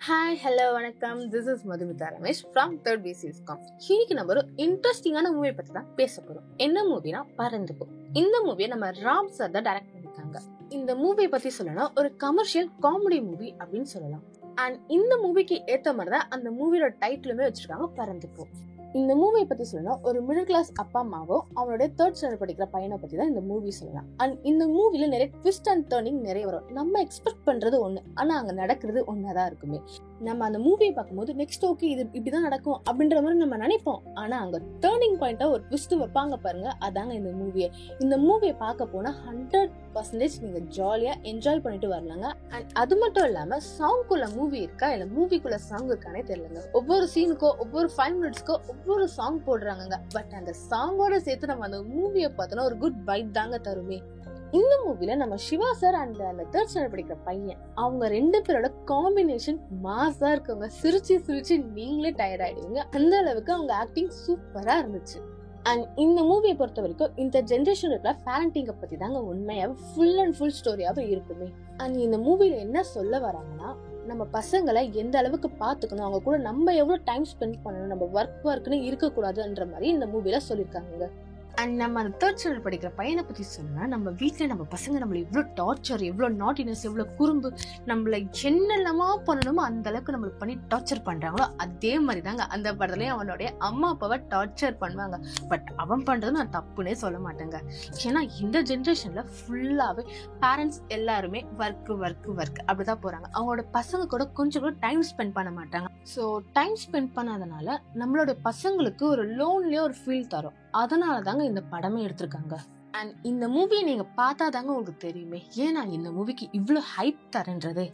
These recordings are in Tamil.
ஹாய் ஹலோ வணக்கம். This is Madhumitha Ramesh from third BCS com. இன்னைக்கு நம்ம ஒரு இன்ட்ரெஸ்டிங்கான மூவி பத்தி தான் பேச போறோம். என்ன மூவினா பறந்து போ. இந்த மூவியை நம்ம ராம் சார் தான் டைரக்ட் பண்ணிருக்காங்க. இந்த மூவியை பத்தி சொல்லணும் ஒரு கமர்ஷியல் காமெடி மூவி அப்படின்னு சொல்லலாம். அண்ட் இந்த மூவிக்கு ஏத்த மாதிரி தான் அந்த மூவியோட டைட்டிலுமே வச்சிருக்காங்க, பறந்து போ. இந்த மூவியை பத்தி சொல்லணும் ஒரு மிடில் கிளாஸ் அப்பா அம்மாவோ அவனுடைய தேர்ட் ஸ்டாண்டர்ட் படிக்கிற பையனை பத்தி தான் இந்த மூவி சொல்லலாம். அண்ட் இந்த மூவில நிறைய ட்விஸ்ட் அண்ட் டர்னிங் நிறைய வரும். நம்ம எக்ஸ்பெக்ட் பண்றது ஒண்ணு, ஆனா அங்க நடக்கிறது ஒன்னாதான் இருக்குமே. நம்ம அந்த மூவியை பார்க்கும்போது நெக்ஸ்ட் ஓகே இது இப்படிதான் நடக்கும் அப்படின்ற மாதிரி நம்ம நினைப்போம். ஆனா அங்க டர்னிங் பாயிண்டா ஒரு ட்விஸ்ட் வைப்பாங்க பாருங்க, அதாங்க இந்த மூவியை. இந்த மூவியை பார்க்க போனா 100% நீங்க ஜாலியா என்ஜாய் பண்ணிட்டு வரலாங்க. அண்ட் அது மட்டும் இல்லாம சாங்குள்ள மூவி இருக்கா இல்ல மூவிக்குள்ள சாங் இருக்கானே தெரியலங்க. ஒவ்வொரு சீனுக்கோ ஒவ்வொரு 5 மினிட்ஸ்க்கோ ஒவ்வொரு சாங் போடுறாங்க. பட் அந்த சாங்கோட சேர்த்து நம்ம அந்த மூவியை பார்த்தோம்னா ஒரு குட் வைப் தாங்க தருமே. இந்த மூவில நம்ம சிவா சார் அண்ட் அந்த தேர்ட் ஸ்டாண்டர்ட் படிக்கிற பையன் அவங்க 2 பேரோட காம்பினேஷன் மாசா இருக்குங்க. சிரிச்சு சிரிச்சு நீங்களே டயர்ட் ஆயிடுவீங்க. அந்த அளவுக்கு அவங்க ஆக்டிங் சூப்பரா இருந்துச்சு. அண்ட் இந்த மூவியை பொறுத்த வரைக்கும் இந்த ஜென்ரேஷன் இருக்கிற பேரண்டிங்க பத்தி தாங்க உண்மையாவே ஃபுல் அண்ட் ஃபுல் ஸ்டோரியாவே இருக்குமே. அண்ட் இந்த மூவில என்ன சொல்ல வராங்கன்னா, நம்ம பசங்களை எந்த அளவுக்கு பாத்துக்கணும், அவங்க கூட நம்ம எவ்வளவு டைம் ஸ்பெண்ட் பண்ணணும், நம்ம ஒர்க்னு இருக்க கூடாதுன்ற மாதிரி இந்த மூவில சொல்லிருக்காங்க. அண்ட் நம்ம அந்த தேர்ட் ஸ்டாண்டர்ட் படிக்கிற பையனை பத்தி சொல்லணும்னா, நம்ம வீட்டுல நம்ம பசங்க நம்மள எவ்வளவு டார்ச்சர், எவ்வளவு நாட்டினஸ், எவ்வளவு குறும்பு, நம்மள என்னெல்லாமா பண்ணணுமோ அந்த அளவுக்கு நம்மளுக்கு பண்ணி டார்ச்சர் பண்றாங்களோ அதே மாதிரி தாங்க அந்த படத்துலயும் அவனுடைய அம்மா அப்பாவை டார்ச்சர் பண்ணுவாங்க. பட் அவன் பண்றது நான் தப்புன்னே சொல்ல மாட்டேங்க. ஏன்னா இந்த ஜென்ரேஷன்ல ஃபுல்லாவே பேரண்ட்ஸ் எல்லாருமே ஒர்க் அப்படிதான் போறாங்க. அவங்களோட பசங்க கூட கொஞ்சம் கூட டைம் ஸ்பெண்ட் பண்ண மாட்டாங்க. ஸோ டைம் ஸ்பெண்ட் பண்ணாதனால நம்மளோட பசங்களுக்கு ஒரு லோன்லயே ஒரு ஃபீல் தரும். அதனால தாங்க இந்த படமே எடுத்திருக்காங்க. அண்ட் இந்த மூவியை நீங்க பார்த்தாதாங்க உங்களுக்கு தெரியுமே ஏன்னா இந்த மூவிக்கு இவ்வளவு ஹைப் தரன்றதே.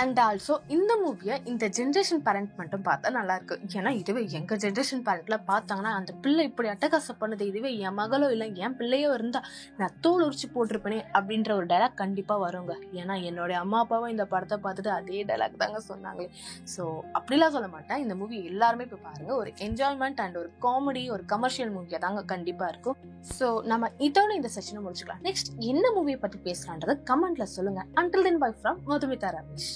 அண்ட் ஆல்சோ இந்த மூவியை இந்த ஜென்ரேஷன் பேரண்ட் மட்டும் பார்த்தா நல்லா இருக்கு. ஏன்னா இதுவே எங்க ஜென்ரேஷன் பேரண்ட்ல பார்த்தாங்கன்னா அந்த பிள்ளை இப்படி அட்டகாசம் பண்ணுது, இதுவே என் மகளோ இல்லை என் பிள்ளையோ இருந்தா நான் தோல் உரிச்சு போட்டிருப்பேனே அப்படின்ற ஒரு டைலாக் கண்டிப்பா வருங்க. ஏன்னா என்னுடைய அம்மா அப்பாவும் இந்த படத்தை பார்த்துட்டு அதே டைலாக் தாங்க சொன்னாங்களே. ஸோ அப்படிலாம் சொல்ல மாட்டேன். இந்த மூவி எல்லாருமே போய் பாருங்க. ஒரு என்ஜாய்மெண்ட் அண்ட் ஒரு காமெடி, ஒரு கமர்ஷியல் மூவியா தாங்க கண்டிப்பா இருக்கும். ஸோ நம்ம இதோட இந்த செஷனை முடிச்சுக்கலாம். நெக்ஸ்ட் என்ன மூவியை பத்தி பேசலான்றத கமெண்ட்ல சொல்லுங்க. Until then, bye from Madhumitha Ramesh.